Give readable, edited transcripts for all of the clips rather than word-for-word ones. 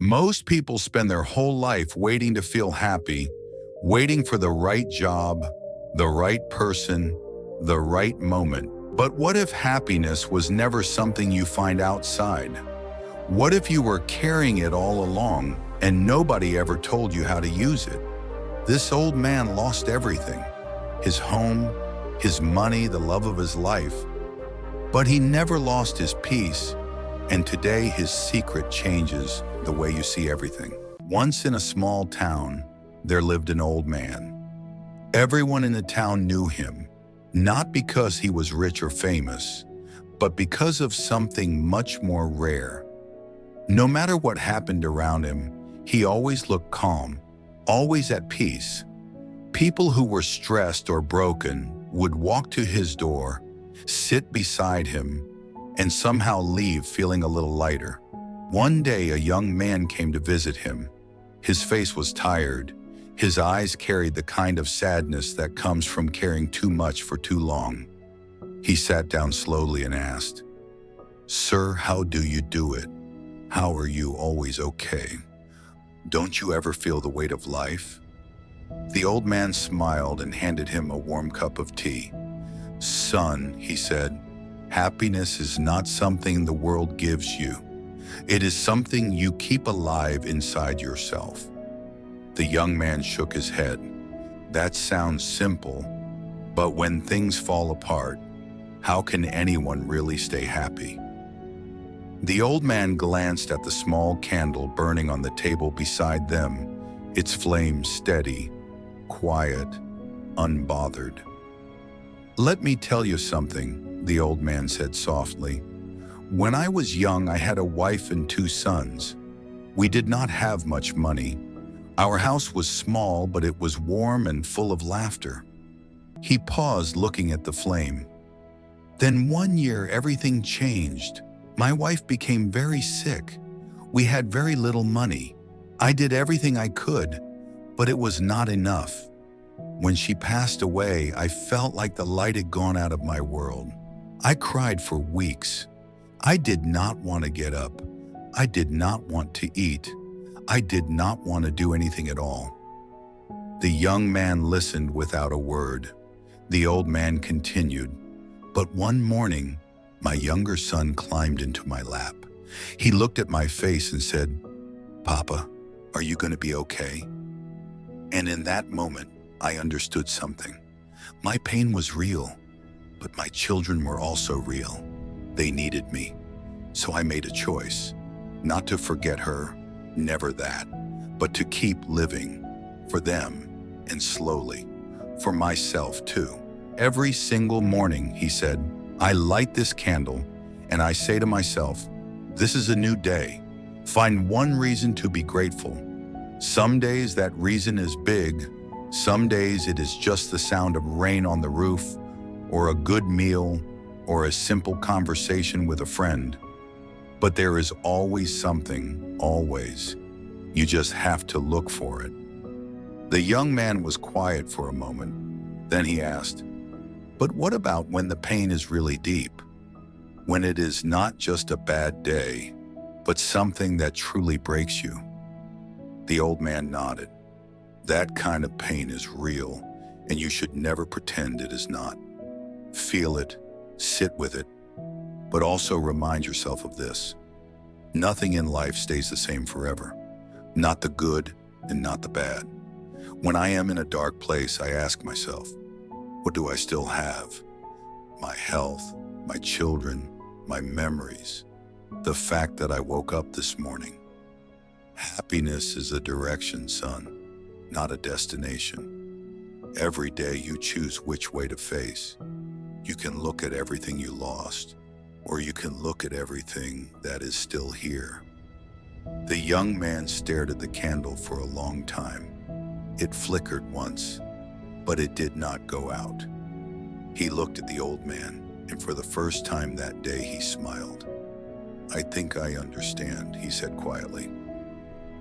Most people spend their whole life waiting to feel happy, waiting for the right job, the right person, the right moment. But what if happiness was never something you find outside? What if you were carrying it all along and nobody ever told you how to use it? This old man lost everything: his home, his money, the love of his life. But he never lost his peace, and today his secret changes the way you see everything. Once in a small town, there lived an old man. Everyone in the town knew him, not because he was rich or famous, but because of something much more rare. No matter what happened around him, he always looked calm, always at peace. People who were stressed or broken would walk to his door, sit beside him, and somehow leave feeling a little lighter. One day, a young man came to visit him. His face was tired. His eyes carried the kind of sadness that comes from caring too much for too long. He sat down slowly and asked, "Sir, how do you do it? How are you always okay? Don't you ever feel the weight of life?" The old man smiled and handed him a warm cup of tea. "Son," he said, "happiness is not something the world gives you. It is something you keep alive inside yourself." The young man shook his head. "That sounds simple, but when things fall apart, how can anyone really stay happy?" The old man glanced at the small candle burning on the table beside them, its flame steady, quiet, unbothered. "Let me tell you something," the old man said softly. "When I was young, I had a wife and 2 sons. We did not have much money. Our house was small, but it was warm and full of laughter." He paused, looking at the flame. "Then one year, everything changed. My wife became very sick. We had very little money. I did everything I could, but it was not enough. When she passed away, I felt like the light had gone out of my world. I cried for weeks. I did not want to get up. I did not want to eat. I did not want to do anything at all." The young man listened without a word. The old man continued, "But one morning, my younger son climbed into my lap. He looked at my face and said, 'Papa, are you going to be okay?' And in that moment, I understood something. My pain was real, but my children were also real. They needed me. So I made a choice, not to forget her, never that, but to keep living for them, and slowly, for myself too. Every single morning," he said, "I light this candle and I say to myself, this is a new day. Find one reason to be grateful. Some days that reason is big. Some days it is just the sound of rain on the roof, or a good meal, or a simple conversation with a friend. But there is always something, always. You just have to look for it." The young man was quiet for a moment. Then he asked, "But what about when the pain is really deep? When it is not just a bad day, but something that truly breaks you?" The old man nodded. "That kind of pain is real, and you should never pretend it is not. Feel it, sit with it, but also remind yourself of this. Nothing in life stays the same forever. Not the good and not the bad. When I am in a dark place, I ask myself, what do I still have? My health, my children, my memories, the fact that I woke up this morning. Happiness is a direction, son, not a destination. Every day you choose which way to face. You can look at everything you lost, or you can look at everything that is still here." The young man stared at the candle for a long time. It flickered once, but it did not go out. He looked at the old man, and for the first time that day he smiled. "I think I understand," he said quietly.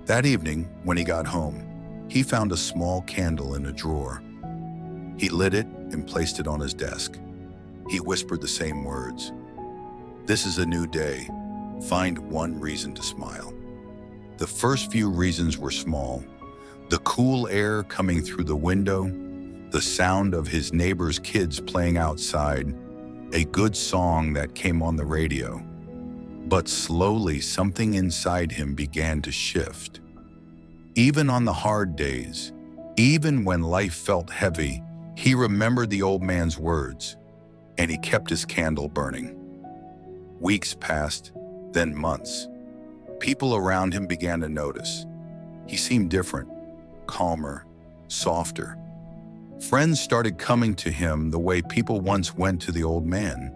That evening, when he got home, he found a small candle in a drawer. He lit it and placed it on his desk. He whispered the same words, "This is a new day. Find one reason to smile." The first few reasons were small. The cool air coming through the window, the sound of his neighbor's kids playing outside, a good song that came on the radio. But slowly, something inside him began to shift. Even on the hard days, even when life felt heavy, he remembered the old man's words, and he kept his candle burning. Weeks passed, then months. People around him began to notice. He seemed different, calmer, softer. Friends started coming to him the way people once went to the old man.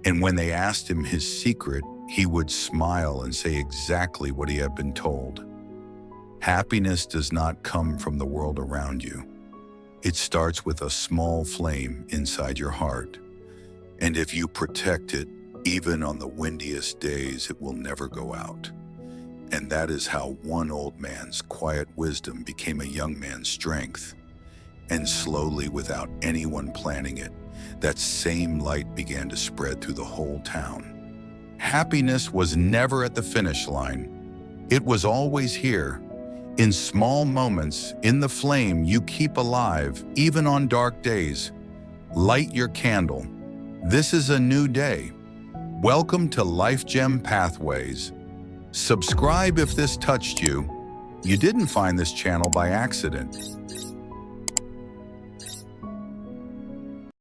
And when they asked him his secret, he would smile and say exactly what he had been told. Happiness does not come from the world around you. It starts with a small flame inside your heart. And if you protect it, even on the windiest days, it will never go out. And that is how one old man's quiet wisdom became a young man's strength. And slowly, without anyone planning it, that same light began to spread through the whole town. Happiness was never at the finish line. It was always here. In small moments, in the flame you keep alive, even on dark days. Light your candle. This is a new day. Welcome to Life Gem Pathways. Subscribe if this touched you. You didn't find this channel by accident.